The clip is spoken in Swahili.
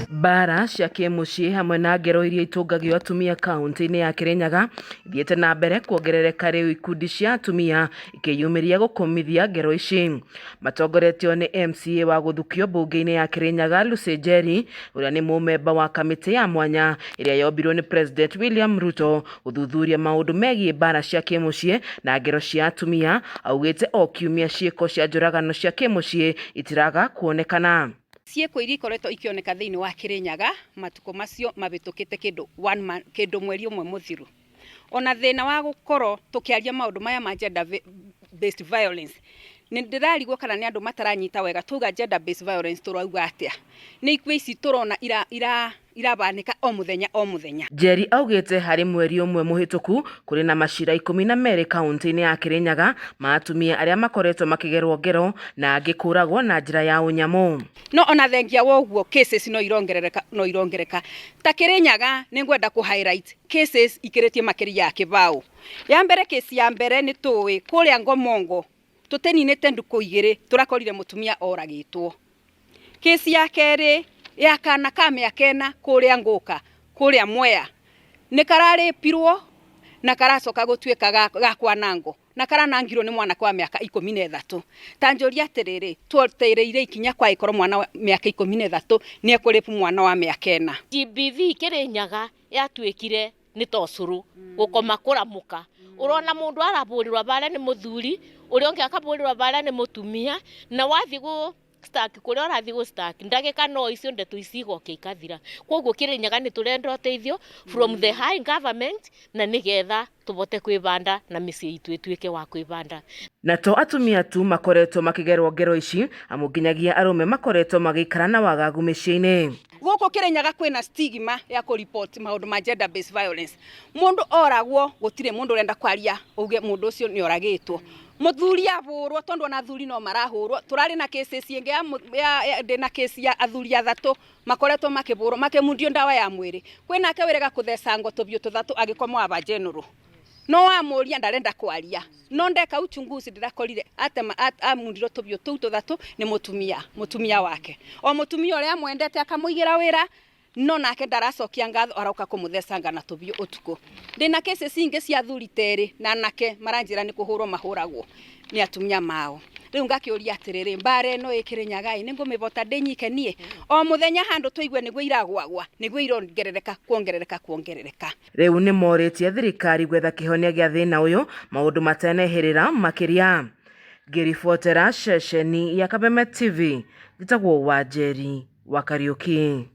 Mbara cia kĩmũciĩ hamwe na ngero iria itũngagio atumia kaunti-inĩ ya Kirinyaga ithiĩte na mbere kuongerereka, rĩu ikundi cia atumia ikĩyumĩria gũkũmithia ngero ici. Matongoretio nĩ MCA wa gũthukio mbunge-inĩ ya Kirinyaga Lucy Njeri, ũrĩa nĩ mũmemba wa kamĩtĩ ya mwanya ĩrĩa yombirwo nĩ President William Ruto gũthuthuria maũndũ megiĩ mbara cia kĩmũciĩ na ngero cia atumia. Augĩte o kiumia ciĩko cia njũragano cia kĩmũciĩ itiraga kuonekana. Ciĩko iria ikoretwo ikioneka thĩinĩ wa Kirinyaga matukũ macio mabĩtũkĩte kĩndũ mweri ũmwe mũthiru. Ona thĩna wa gũkorwo tũkĩaria maũndũ maya ma gender based violence, nĩ ndĩrarigwo kana nĩ andũ mataranyita wega. Tuga gender based violence tũrauga atĩa? Nĩ ikuũ ici tũrona irabanĩka o mũthenya o mũthenya. Njeri augĩte harĩ mweri ũmwe mũhĩtũku kũrĩ na macira 12 kaunti-inĩ ya Kirinyaga ma atumia arĩa makoretwo makĩgerwo ngero na angĩ kũragwo na njĩra ya ũnyamũ. No ona thengia wa ũguo cases no irongereka. Ta Kirinyaga nĩ ngwenda ku highlight cases ikĩrĩtie makĩria ya kĩbaũ. Ya mbere, case ya mbere nĩ tũĩ kũrĩa Ngomongo tũteninĩte ndukũ 2 tũrakorire mũtumia oragĩtwo. Case ya kerĩ ya kana ka mĩaka 4 kũrĩa Ngũka kũrĩa Mwea nĩ kararĩpirwo na karacoka gũtuĩka ga kwanango na karanangirwo nĩ mwana kwa mĩaka 13. Tanjũria atĩrĩrĩ, twetereire ikinya kwa ikorwo mwana wa mĩaka 13 nĩ ekũrĩpu mwana wa mĩaka 4. GBV Kirinyaga yatuĩkire nĩ tocũrũ gũkoma kũramũka. Urona mũndũ arabũrĩrwa bara nĩ mũthuri, ũrĩa ũngĩ akabũrĩrwa bara nĩ mũtumia, na wathi gũ stack kũrĩa ũrathi gũ stack ndagĩka no icio ndeto ici igoke ikathira. Koguo Kirinyaga nĩ tũrenda ũteithio from the high government na nĩgetha tũbote kwĩbanda na mĩciĩ itũ ĩtuĩke wa kwĩbanda. Na to atumia tu makoretwo makĩgerwo ngero ici, amu nginyagia arũme makoretwo magĩikara na wagagu mĩciĩ-inĩ. Gũkũ Kirinyaga kwĩna stigma ya kũreport maũndũ ma gender based violence. Mũndũ oragwo gũtirĩ mũndũ ũrenda kwaria uge mũndũ ũcio nĩ oragĩtwo. Mũthuri abũrwo tondu ona athuri no marahũrwo. Turarĩ na cases ingĩ ndĩna case ya athuri 3 makoretwo makĩbũrwo makĩmundio ndawa ya mwĩrĩ. Kwĩnake wĩrega kũtheca ngo tũbiũ 3 agĩkomwo aba general. No amũria ndarenda kwaria. No ndeka uchunguzi ndirakorire amundirwo tũbiũ tũu 3 nĩ mũtumia wake. O mũtumia ũrĩa amwendete akamũigĩra wĩra, no nake ndaracokia ngatho arauka kũmũthecanga na tũbiũ ũtukũ. Ndĩna cases ingĩ cia athuri 2 na anake maranjĩra nĩ kũhũrwo mahũragwo nĩ atumia mao. Rĩu ngakĩũria atĩrĩrĩ, mbara ĩno ĩ Kirinyaga nĩ ngũmĩbota ndĩnyike niĩ? O mũthenya handũ tũigue nĩguo iragwagwa, nĩguo kuongerereka. Rĩu nĩ morĩtie thirikari gwetha kĩhonia gĩa thĩna ũyũ, maũndũ matanehĩrĩra makĩria. Ngĩribotera ceceni ya Kameme TV, njĩtagwo Wanjeri wa Kariũki.